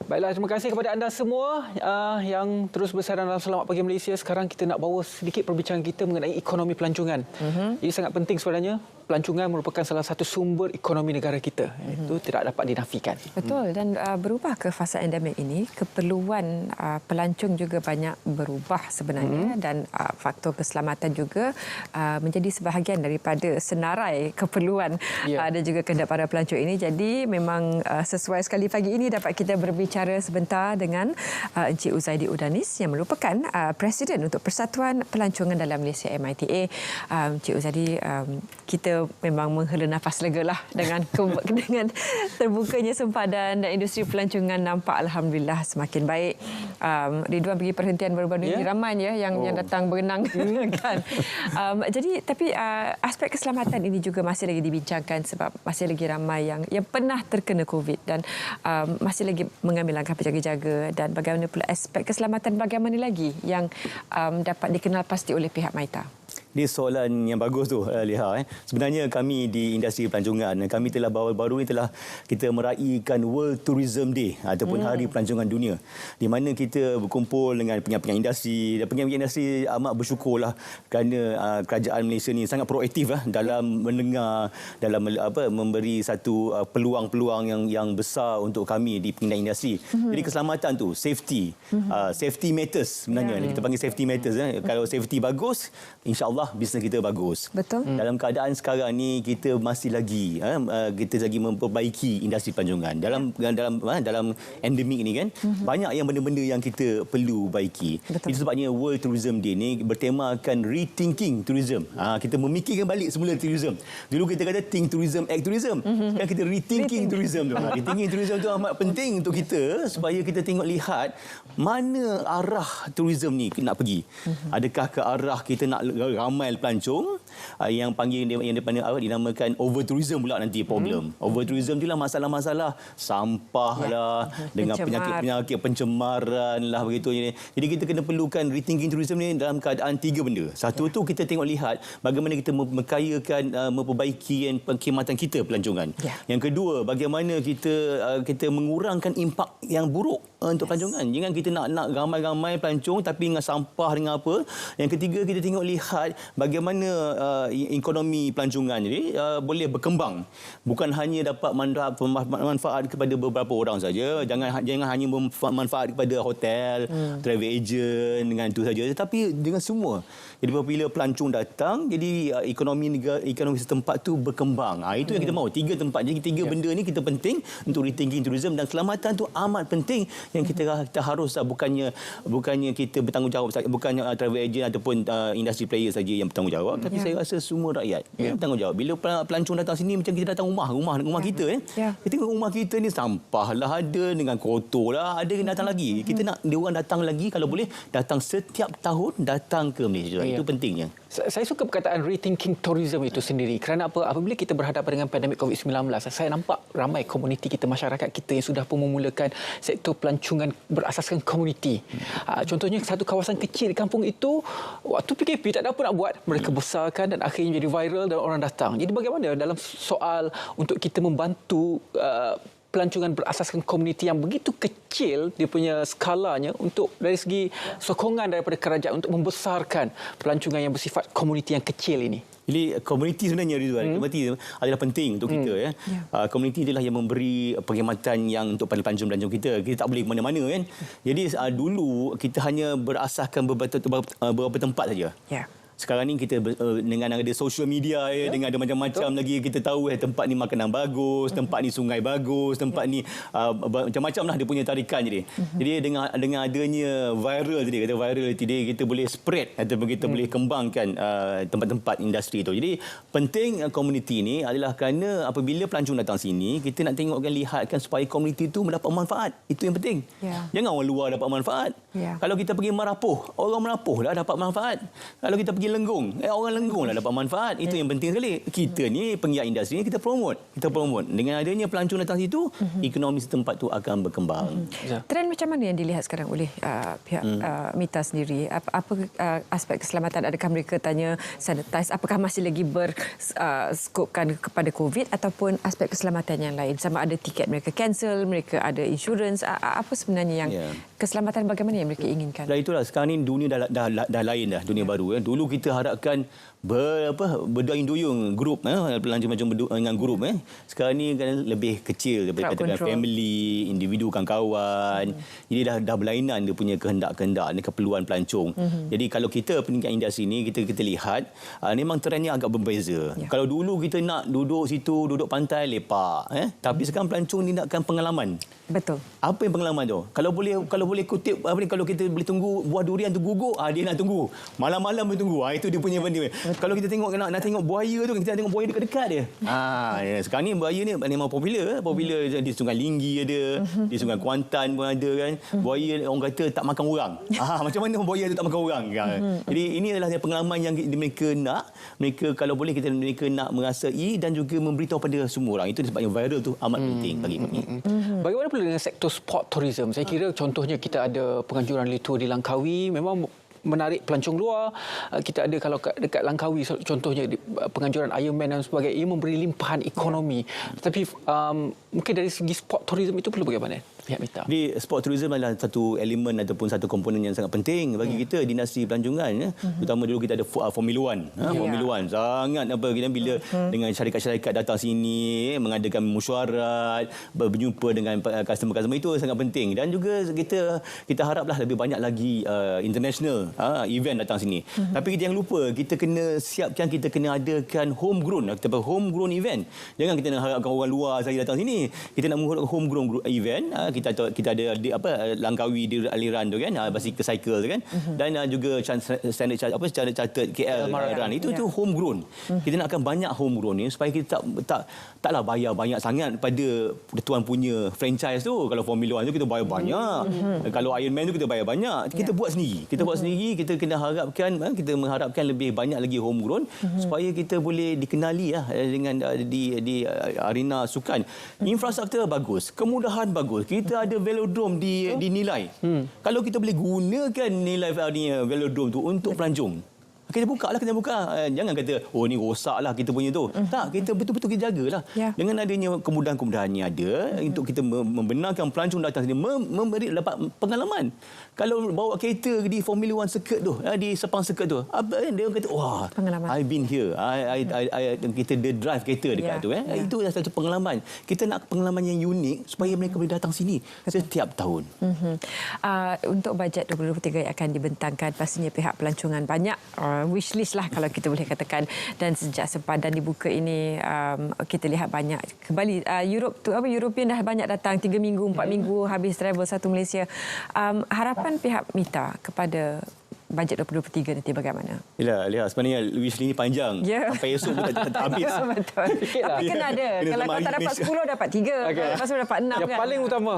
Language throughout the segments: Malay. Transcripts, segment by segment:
Baiklah, terima kasih kepada anda semua yang terus bersama dalam Selamat Pagi Malaysia. Sekarang kita nak bawa sedikit perbincangan kita mengenai ekonomi pelancongan. Ini sangat penting sebenarnya. Pelancongan merupakan salah satu sumber ekonomi negara kita. Itu tidak dapat dinafikan. Betul, dan berubah ke fasa endemik ini, keperluan pelancong juga banyak berubah sebenarnya dan faktor keselamatan juga menjadi sebahagian daripada senarai keperluan dan juga kehendak para pelancong ini. Jadi memang sesuai sekali pagi ini dapat kita berbicara sebentar dengan Encik Uzaidi Udanis yang merupakan Presiden untuk Persatuan Pelancongan dalam Malaysia MITA. Encik Uzaidi, kita memang menghela nafas lega lah dengan terbukanya sempadan dan industri pelancongan nampak alhamdulillah semakin baik. Ridwan pergi perhentian baru-baru ini ramai yang datang berenang kan. Jadi tapi aspek keselamatan ini juga masih lagi dibincangkan sebab masih lagi ramai yang pernah terkena COVID dan masih lagi mengambil langkah berjaga-jaga, dan bagaimana pula aspek keselamatan bagaimana lagi yang dapat dikenal pasti oleh pihak MITA. Ini soalan yang bagus tu, Liha. Sebenarnya kami di industri pelancongan, kami telah baru-baru ini telah kita meraihkan World Tourism Day ataupun Hari Pelancongan Dunia, di mana kita berkumpul dengan pengingat-pengingat industri, dan pengingat-pengingat industri amat bersyukurlah kerana kerajaan Malaysia ni sangat proaktif dalam mendengar, dalam memberi satu peluang-peluang yang besar untuk kami di pengingat industri. Jadi keselamatan tu, safety matters sebenarnya. Kita panggil safety matters. Kalau safety bagus, insya-Allah bisnes kita bagus. Betul. Dalam keadaan sekarang ni kita masih lagi memperbaiki industri pelancongan. Dalam endemik ni kan, banyak yang benda-benda yang kita perlu baiki. Betul. Itu sebabnya World Tourism Day ni bertemakan rethinking tourism. Kita memikirkan balik semula tourism. Dulu kita kata think tourism, act tourism. Sekarang kita rethinking tourism tu. Rethinking tourism tu amat penting untuk kita supaya kita tengok lihat mana arah tourism ni nak pergi. Adakah ke arah kita nak ramai pelancong yang dinamakan over tourism pula nanti problem. Over tourism itulah masalah-masalah sampah lah, dengan penyakit pencemaran lah begitu. Jadi kita kena perlukan rethinking tourism ni dalam keadaan tiga benda. Satu tu kita tengok lihat bagaimana kita mengkayakan, memperbaiki perkhidmatan kita pelancongan. Yang kedua, bagaimana kita mengurangkan impak yang buruk untuk pelancongan. Jangan kita nak ramai-ramai pelancong tapi dengan sampah dengan apa. Yang ketiga, kita tengok lihat bagaimana ekonomi pelancongan ini boleh berkembang. Bukan hanya dapat manfaat kepada beberapa orang saja. Jangan hanya bermanfaat kepada hotel, travel agent dengan itu saja, tetapi dengan semua. Jadi apabila pelancong datang, jadi ekonomi setempat tu berkembang. Itu yang kita mahu. Tiga tempat. Jadi tiga benda ni kita penting untuk rethinking tourism, dan keselamatan tu amat penting yang kita harus bukannya kita bertanggungjawab, bukannya travel agent ataupun industri player saja yang bertanggungjawab, tapi saya rasa semua rakyat bertanggungjawab. Bila pelancong datang sini macam kita datang rumah kita kita tengok rumah kita ni sampah lah ada, dengan kotor lah ada, yang datang lagi. Kita nak dia orang datang lagi, kalau boleh datang setiap tahun datang ke Malaysia. Itu pentingnya. Saya suka perkataan rethinking tourism itu sendiri. Kerana apa? Apabila kita berhadapan dengan pandemik COVID-19, saya nampak ramai komuniti kita, masyarakat kita yang sudah pun memulakan sektor pelancongan berasaskan komuniti. Contohnya satu kawasan kecil di kampung itu, waktu PKP tak ada apa nak buat, mereka besarkan dan akhirnya jadi viral dan orang datang. Jadi bagaimana dalam soal untuk kita membantu pelancongan berasaskan komuniti yang begitu kecil dia punya skalanya, untuk dari segi sokongan daripada kerajaan untuk membesarkan pelancongan yang bersifat komuniti yang kecil ini? Jadi komuniti sebenarnya, Ridwan, komuniti adalah penting untuk kita. Komuniti adalah yang memberi perkhidmatan yang untuk pada pelancong-pelancong kita. Kita tak boleh ke mana-mana kan. Jadi dulu kita hanya berasaskan beberapa tempat saja. Sekarang ni kita dengan ada social media dengan ada macam-macam lagi, kita tahu tempat ni makanan bagus, tempat ni sungai bagus, tempat ni macam-macam lah dia punya tarikan. Jadi dengan adanya viral kita boleh spread ataupun kita boleh kembangkan tempat-tempat industri tu. Jadi penting komuniti ni adalah kerana apabila pelancong datang sini, kita nak tengokkan, lihatkan supaya komuniti tu mendapat manfaat. Itu yang penting. Jangan orang luar dapat manfaat. Kalau kita pergi Merapoh, orang Merapoh lah dapat manfaat. Kalau kita pergi bikin lenggung. Orang lenggung lah dapat manfaat. Itu yang penting sekali. Kita ni penggiat industri ni kita promote. Dengan adanya pelancong datang situ, ekonomi setempat tu akan berkembang. Trend macam mana yang dilihat sekarang oleh pihak Mita sendiri? Apa aspek keselamatan? Adakah mereka tanya sanitize? Apakah masih lagi berskopkan kepada COVID ataupun aspek keselamatan yang lain? Sama ada tiket mereka cancel, mereka ada insurans. Apa sebenarnya yang keselamatan bagaimana yang mereka inginkan? Dan itulah sekarang ni dunia dah lain dah, dunia baru. Dulu kita harapkan berduyun-duyung grup, pelancong macam dengan grup. Sekarang ni kan lebih kecil daripada family, individu, kawan-kawan. Jadi dah berlainan dia punya kehendak-kehendak dan keperluan pelancong. Jadi kalau kita peningkat industri ni kita lihat memang trendnya agak berbeza. Kalau dulu kita nak duduk situ, duduk pantai lepak, tapi sekarang pelancong ni nakkan pengalaman. Betul. Apa yang pengalaman tu? Kalau boleh kutip kalau kita boleh tunggu buah durian tu gugur, dia nak tunggu. Malam-malam boleh tunggu. Itu dia punya benda. Kalau kita tengok nak tengok buaya tu, kita nak tengok buaya dekat-dekat dia. Sekarang ni buaya ni memang popular di Sungai Linggi ada, di Sungai Kuantan pun ada kan. Buaya orang kata tak makan orang. Macam mana buaya tu tak makan orang? Jadi ini adalah pengalaman yang mereka nak. Mereka kalau boleh mereka nak merasai dan juga memberitahu pada semua orang. Itu sebabnya viral tu amat penting bagi kami. Bagaimana pula dengan sektor sport tourism? Saya kira contohnya kita ada penganjuran Tour di Langkawi, memang menarik pelancong luar. Kita ada kalau dekat Langkawi contohnya penganjuran Ironman dan sebagainya, ia memberi limpahan ekonomi. Tapi mungkin dari segi sport tourism itu perlu bagaimana pihak Mita? Jadi sport tourism adalah satu elemen ataupun satu komponen yang sangat penting bagi kita dinasti pelancongan. Terutama dulu kita ada Formula 1. Formula 1 sangat kita bila dengan syarikat-syarikat datang sini mengadakan mesyuarat, berjumpa dengan customer-customer, itu sangat penting. Dan juga kita haraplah lebih banyak lagi international event datang sini. Tapi kita jangan lupa, kita kena siapkan, kita kena adakan homegrown event. Jangan kita nak harapkan orang luar saja datang sini. Kita nak homegrown event. Kita ada Langkawi di aliran tu kan, bicycle tu kan. Dan juga standard chartered KL run. Itu homegrown. Kita nakkan banyak homegrown ni supaya kita taklah bayar banyak sangat pada tuan punya franchise tu. Kalau Formula 1 tu kita bayar banyak. Kalau Ironman tu kita bayar banyak. Kita buat sendiri. Kita kena kita mengharapkan lebih banyak lagi homegrown supaya kita boleh dikenali dengan di arena sukan. Infrastruktur bagus, kemudahan bagus. Kita ada velodrome dinilai. Kalau kita boleh gunakan nilai velodrome tu untuk pelancong, kita buka. Jangan kata, ni rosaklah kita punya tu. Tak, kita betul-betul kita jagalah. Dengan adanya kemudahan-kemudahan yang ada, untuk kita membenarkan pelancong datang sini, memberi dapat pengalaman. Kalau bawa kereta di Formula 1 circuit tu, di Sepang circuit tu, dia kata, pengalaman. I've been here. Kita drive kereta dekat tu. Itu adalah satu pengalaman. Kita nak pengalaman yang unik supaya mereka boleh datang sini setiap tahun. Untuk bajet 2023 yang akan dibentangkan, pastinya pihak pelancongan banyak wishlist lah kalau kita boleh katakan. Dan sejak sempadan dibuka ini, kita lihat banyak kembali European dah banyak datang 3 minggu 4 minggu habis travel satu Malaysia. Harapan pihak Mita kepada bajet 2023 nanti bagaimana? Lihat sebenarnya wish ni panjang. Sampai esok pun tak habis. Betul. Tapi kena ada. Kalau kau tak dapat 10 dapat 3. Lepas tu dapat 6 yang kan. paling utama.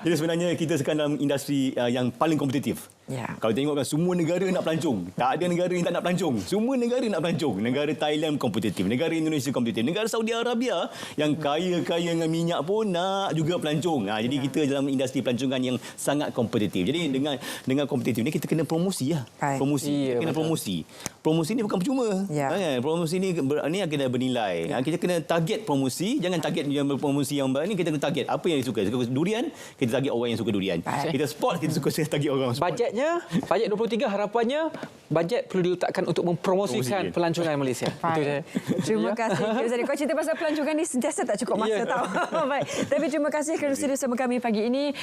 Jadi sebenarnya kita sekarang dalam industri yang paling kompetitif. Kalau tengokkan semua negara nak pelancong. Tak ada negara yang tak nak pelancong. Semua negara nak pelancong. Negara Thailand kompetitif, negara Indonesia kompetitif, negara Saudi Arabia yang kaya-kaya dengan minyak pun nak juga pelancong. Jadi kita dalam industri pelancongan yang sangat kompetitif. Jadi dengan kompetitif ni kita kena promosi promosi. Promosi ni bukan percuma. Promosi ni akan bernilai. Kita kena target promosi, jangan target promosi yang ni. Kita kena target apa yang suka durian, kita target orang yang suka durian. Kita sport, kita suka target orang sport. Bajet 23 harapannya bajet perlu diletakkan untuk mempromosikan pelancongan Malaysia. Terima kasih. Kau cerita pasal pelancongan ni sentiasa tak cukup masa tahu. Baik. Tapi terima kasih kerana sudah bersama kami pagi ini.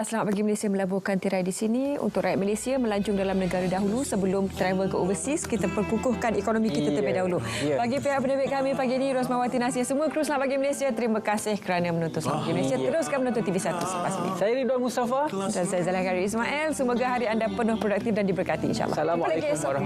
Selamat pagi Malaysia melabuhkan tirai di sini untuk rakyat Malaysia melancong dalam negara dahulu sebelum travel ke overseas. Kita perkukuhkan ekonomi kita terlebih dahulu. Bagi pihak penerbit kami pagi ini, Rosmawati Nasir, semua kru Selamat Pagi Malaysia, terima kasih kerana menonton Selamat Pagi Malaysia. Teruskan menonton TV1 selepas ini. Saya Ridwan Mustafa dan saya Zaliha Ismail. Semoga hari anda penuh produktif dan diberkati insya-Allah. Assalamualaikum warahmatullahi wabarakatuh.